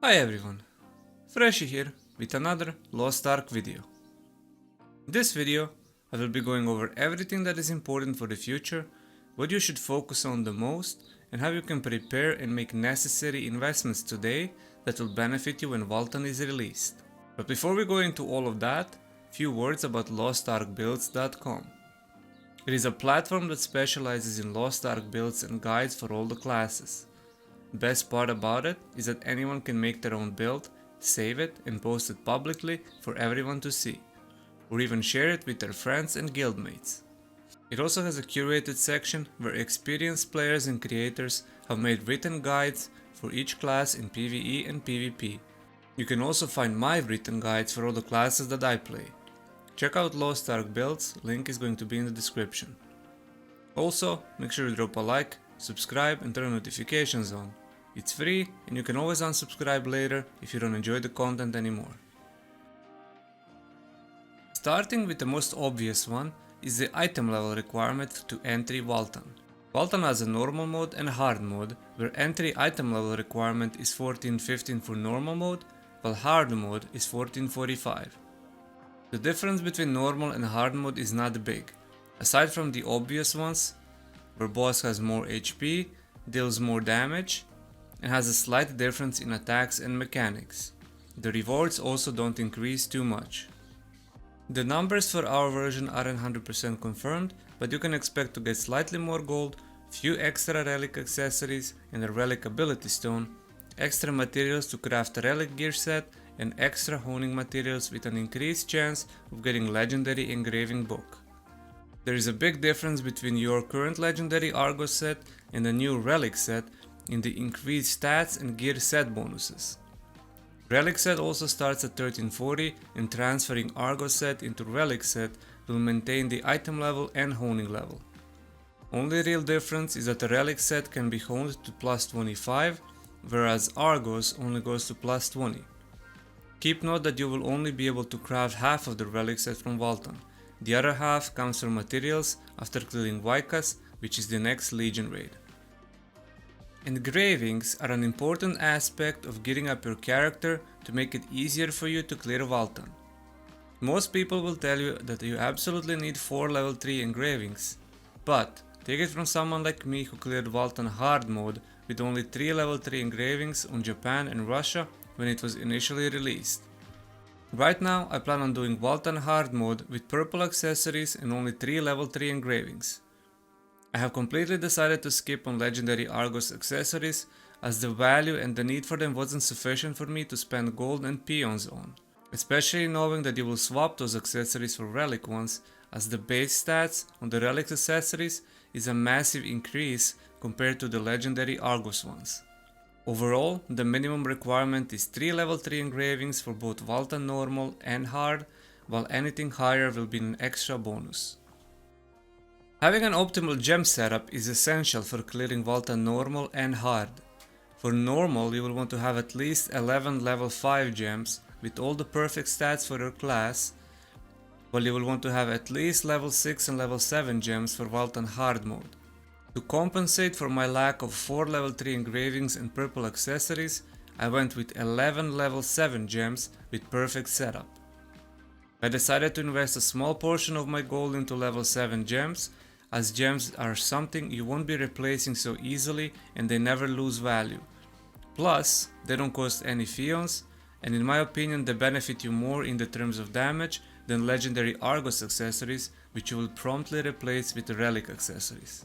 Hi everyone, Freshy here with another Lost Ark video. In this video, I will be going over everything that is important for the future, what you should focus on the most, and how you can prepare and make necessary investments today that will benefit you when Valtan is released. But before we go into all of that, few words about LostArkBuilds.com. It is a platform that specializes in Lost Ark builds and guides for all the classes. Best part about it is that anyone can make their own build, save it and post it publicly for everyone to see, or even share it with their friends and guildmates. It also has a curated section where experienced players and creators have made written guides for each class in PvE and PvP. You can also find my written guides for all the classes that I play. Check out Lost Ark Builds, link is going to be in the description. Also, make sure you drop a like, subscribe and turn notifications on. It's free and you can always unsubscribe later if you don't enjoy the content anymore. Starting with the most obvious one is the item level requirement to entry Valtan. Valtan has a normal mode and hard mode, where entry item level requirement is 1415 for normal mode, while hard mode is 1445. The difference between normal and hard mode is not big, aside from the obvious ones, where boss has more HP, deals more damage, and has a slight difference in attacks and mechanics. The rewards also don't increase too much. The numbers for our version aren't 100% confirmed, but you can expect to get slightly more gold, few extra relic accessories and a relic ability stone, extra materials to craft a relic gear set, and extra honing materials with an increased chance of getting legendary engraving book. There is a big difference between your current legendary Argos set and the new relic set in the increased stats and gear set bonuses. Relic set also starts at 1340 and transferring Argos set into relic set will maintain the item level and honing level. Only real difference is that the relic set can be honed to plus 25, whereas Argos only goes to plus 20. Keep note that you will only be able to craft half of the relic set from Valtan. The other half comes from materials after clearing Vykas, which is the next Legion raid. Engravings are an important aspect of gearing up your character to make it easier for you to clear Valtan. Most people will tell you that you absolutely need 4 level 3 engravings, but take it from someone like me who cleared Valtan hard mode with only 3 level 3 engravings on Japan and Russia when it was initially released. Right now I plan on doing Valtan hard mode with purple accessories and only 3 level 3 engravings. I have completely decided to skip on legendary Argos accessories as the value and the need for them wasn't sufficient for me to spend gold and peons on, especially knowing that you will swap those accessories for relic ones, as the base stats on the relic accessories is a massive increase compared to the legendary Argos ones. Overall, the minimum requirement is 3 level 3 engravings for both Valtan normal and hard, while anything higher will be an extra bonus. Having an optimal gem setup is essential for clearing Valtan normal and hard. For normal, you will want to have at least 11 level 5 gems with all the perfect stats for your class, while you will want to have at least level 6 and level 7 gems for Valtan hard mode. To compensate for my lack of 4 level 3 engravings and purple accessories, I went with 11 level 7 gems with perfect setup. I decided to invest a small portion of my gold into level 7 gems, as gems are something you won't be replacing so easily and they never lose value. Plus, they don't cost any fions, and in my opinion they benefit you more in the terms of damage than legendary Argos accessories, which you will promptly replace with the relic accessories.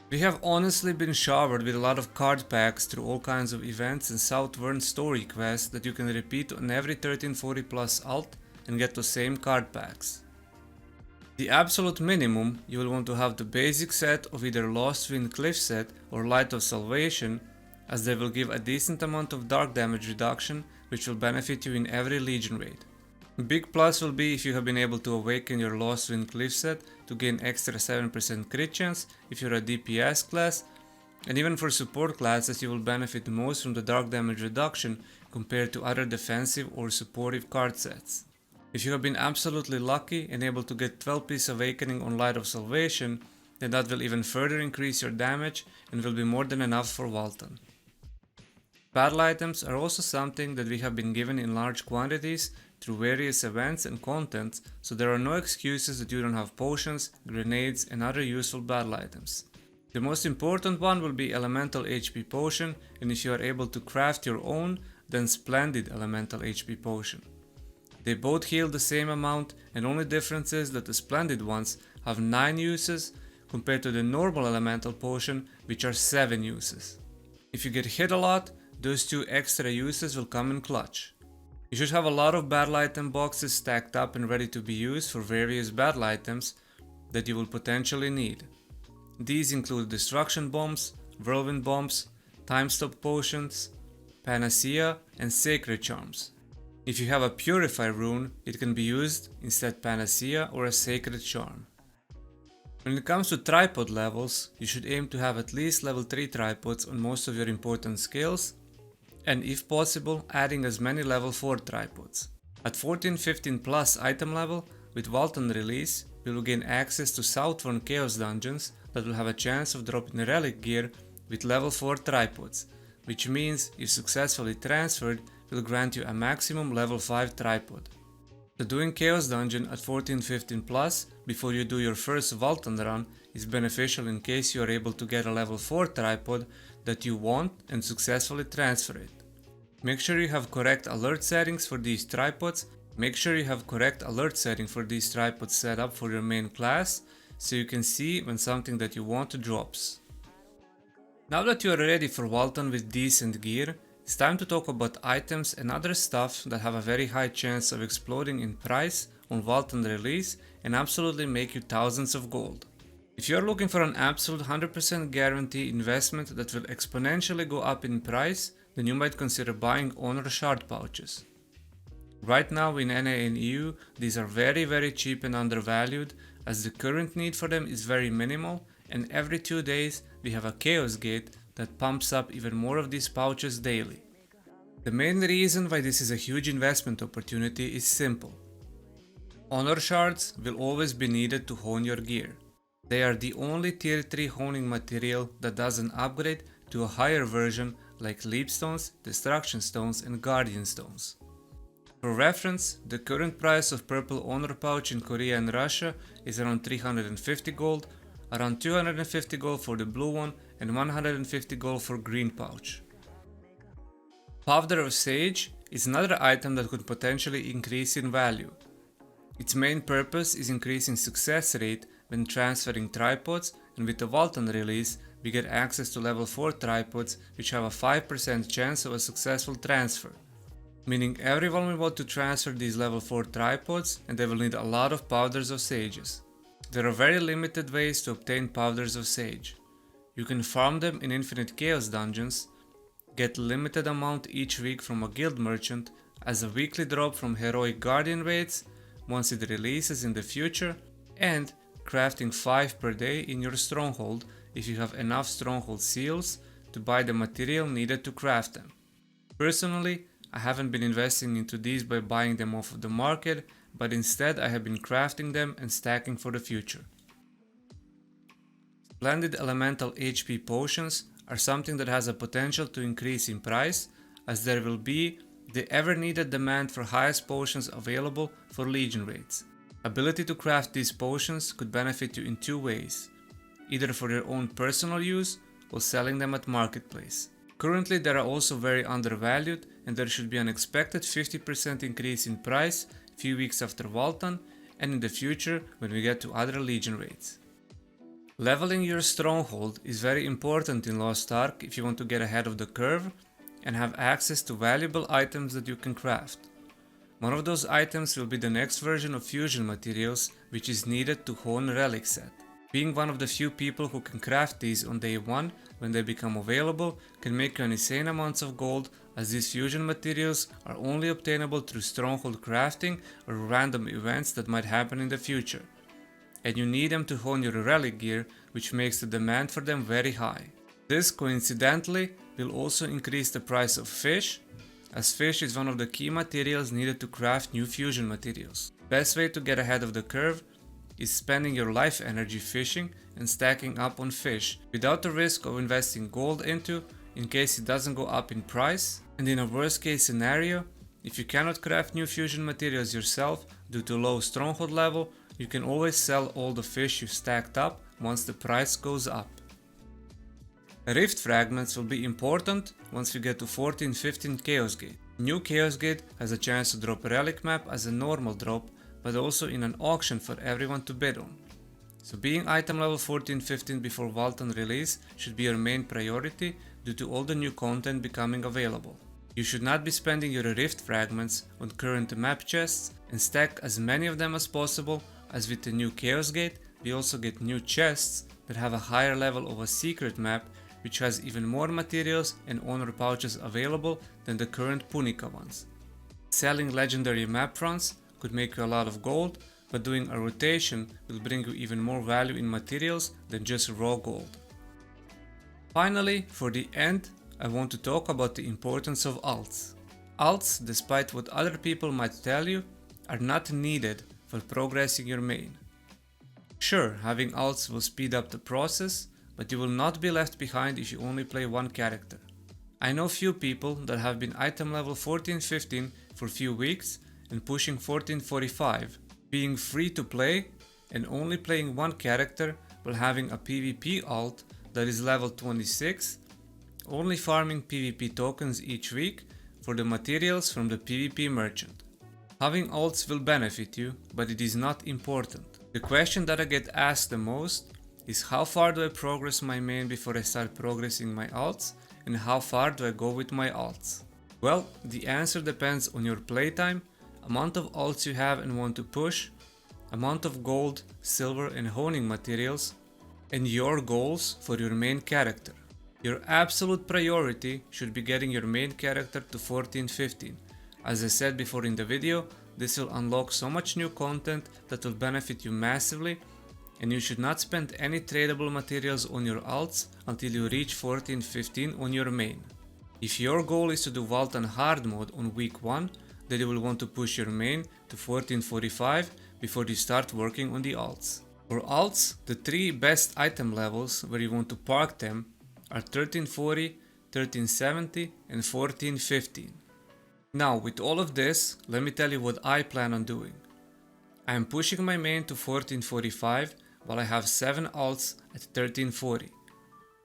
We have honestly been showered with a lot of card packs through all kinds of events and Southern story quests that you can repeat on every 1340 plus alt and get the same card packs. The absolute minimum, you will want to have the basic set of either Lost Wind Cliff set or Light of Salvation, as they will give a decent amount of dark damage reduction, which will benefit you in every Legion raid. Big plus will be if you have been able to awaken your Lost Wind Cliff set to gain extra 7% crit chance if you're a DPS class, and even for support classes you will benefit most from the dark damage reduction compared to other defensive or supportive card sets. If you have been absolutely lucky and able to get 12-piece awakening on Light of Salvation, then that will even further increase your damage and will be more than enough for Valtan. Battle items are also something that we have been given in large quantities through various events and content, so there are no excuses that you don't have potions, grenades and other useful battle items. The most important one will be Elemental HP Potion, and if you are able to craft your own, then Splendid Elemental HP Potion. They both heal the same amount, and only difference is that the Splendid ones have 9 uses compared to the normal Elemental Potion, which are 7 uses. If you get hit a lot, those 2 extra uses will come in clutch. You should have a lot of battle item boxes stacked up and ready to be used for various battle items that you will potentially need. These include Destruction Bombs, Whirlwind Bombs, Time Stop Potions, Panacea and Sacred Charms. If you have a Purify rune, it can be used instead Panacea or a Sacred Charm. When it comes to tripod levels, you should aim to have at least level 3 tripods on most of your important skills, and if possible, adding as many level 4 tripods. At 14-15 plus item level, with Valtan release, you will gain access to Southern Chaos dungeons that will have a chance of dropping relic gear with level 4 tripods, which means if successfully transferred, will grant you a maximum level 5 tripod. So doing Chaos Dungeon at 14-15 plus before you do your first Valtan run is beneficial in case you are able to get a level 4 tripod that you want and successfully transfer it. Make sure you have correct alert settings for these tripods. Make sure you have correct alert setting for these tripods set up for your main class so you can see when something that you want drops. Now that you are ready for Valtan with decent gear, it's time to talk about items and other stuff that have a very high chance of exploding in price on Valtan release and absolutely make you thousands of gold. If you are looking for an absolute 100% guarantee investment that will exponentially go up in price, then you might consider buying Honor Shard pouches. Right now in NA and EU, these are very cheap and undervalued, as the current need for them is very minimal, and every 2 days we have a Chaos Gate that pumps up even more of these pouches daily. The main reason why this is a huge investment opportunity is simple. Honor Shards will always be needed to hone your gear. They are the only tier 3 honing material that does an upgrade to a higher version like Leap Stones, Destruction Stones and Guardian Stones. For reference, the current price of purple Honor pouch in Korea and Russia is around 350 gold, around 250 gold for the blue one and 150 gold for green pouch. Powder of Sage is another item that could potentially increase in value. Its main purpose is increasing success rate when transferring tripods, and with the Valtan release we get access to level 4 tripods which have a 5% chance of a successful transfer. Meaning everyone will want to transfer these level 4 tripods and they will need a lot of Powders of Sages. There are very limited ways to obtain Powders of Sage. You can farm them in Infinite Chaos dungeons, get limited amount each week from a guild merchant as a weekly drop from Heroic Guardian raids once it releases in the future, and crafting 5 per day in your stronghold if you have enough stronghold seals to buy the material needed to craft them. Personally, I haven't been investing into these by buying them off of the market, but instead I have been crafting them and stacking for the future. Splendid Elemental HP Potions are something that has a potential to increase in price, as there will be the ever needed demand for highest potions available for Legion raids. Ability to craft these potions could benefit you in 2 ways, either for your own personal use or selling them at marketplace. Currently they are also very undervalued, and there should be an expected 50% increase in price a few weeks after Valtan and in the future when we get to other Legion raids. Leveling your stronghold is very important in Lost Ark if you want to get ahead of the curve and have access to valuable items that you can craft. One of those items will be the next version of fusion materials, which is needed to hone Relic set. Being one of the few people who can craft these on day 1 when they become available can make you an insane amounts of gold, as these fusion materials are only obtainable through stronghold crafting or random events that might happen in the future. And you need them to hone your relic gear, which makes the demand for them very high. This coincidentally will also increase the price of fish, as fish is one of the key materials needed to craft new fusion materials. Best way to get ahead of the curve is spending your life energy fishing and stacking up on fish without the risk of investing gold into in case it doesn't go up in price, and in a worst case scenario, if you cannot craft new fusion materials yourself due to low stronghold level, you can always sell all the fish you stacked up once the price goes up. Rift fragments will be important once we get to 14-15 Chaos Gate. New Chaos Gate has a chance to drop a relic map as a normal drop, but also in an auction for everyone to bid on. So being item level 14-15 before Valtan release should be your main priority due to all the new content becoming available. You should not be spending your rift fragments on current map chests and stack as many of them as possible, as with the new Chaos Gate we also get new chests that have a higher level of a secret map which has even more materials and honor pouches available than the current Punica ones. Selling legendary map fronts could make you a lot of gold, but doing a rotation will bring you even more value in materials than just raw gold. Finally, for the end, I want to talk about the importance of alts. Alts, despite what other people might tell you, are not needed for progressing your main. Sure, having alts will speed up the process, but you will not be left behind if you only play one character. I know few people that have been item level 14-15 for few weeks and pushing 14-45, being free to play and only playing one character while having a PvP alt that is level 26, only farming PvP tokens each week for the materials from the PvP merchant. Having alts will benefit you, but it is not important. The question that I get asked the most is how far do I progress my main before I start progressing my alts, and how far do I go with my alts? Well, the answer depends on your playtime, amount of alts you have and want to push, amount of gold, silver and honing materials, and your goals for your main character. Your absolute priority should be getting your main character to 14-15. As I said before in the video, this will unlock so much new content that will benefit you massively, and you should not spend any tradable materials on your alts until you reach 14-15 on your main. If your goal is to do Valtan hard mode on week 1, then you will want to push your main to 14-45 before you start working on the alts. For alts, the 3 best item levels where you want to park them are 1340, 1370 and 14-15. Now with all of this, let me tell you what I plan on doing. I am pushing my main to 1445 while I have 7 alts at 1340.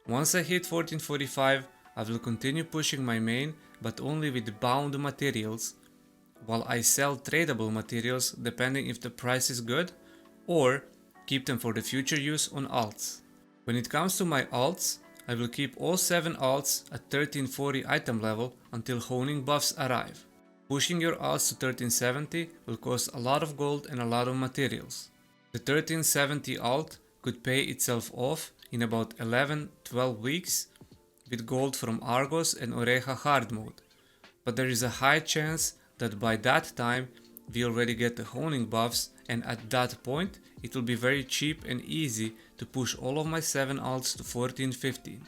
Once I hit 1445, I will continue pushing my main, but only with bound materials, while I sell tradable materials depending if the price is good, or keep them for the future use on alts. When it comes to my alts, I will keep all 7 alts at 1340 item level until honing buffs arrive. Pushing your alts to 1370 will cost a lot of gold and a lot of materials. The 1370 alt could pay itself off in about 11-12 weeks with gold from Argos and Oreja hard mode, but there is a high chance that by that time we already get the honing buffs, and at that point it will be very cheap and easy to push all of my 7 alts to 14-15.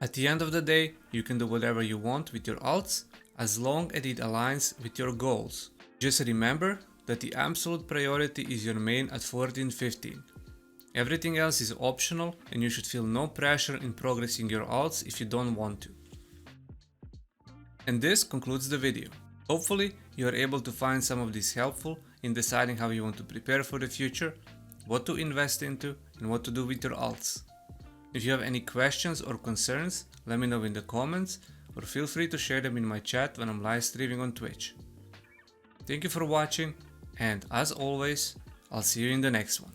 At the end of the day, you can do whatever you want with your alts as long as it aligns with your goals. Just remember that the absolute priority is your main at 14-15. Everything else is optional and you should feel no pressure in progressing your alts if you don't want to. And this concludes the video. Hopefully you are able to find some of this helpful in deciding how you want to prepare for the future, what to invest into and what to do with your alts. If you have any questions or concerns, let me know in the comments or feel free to share them in my chat when I'm live streaming on Twitch. Thank you for watching, and as always, I'll see you in the next one.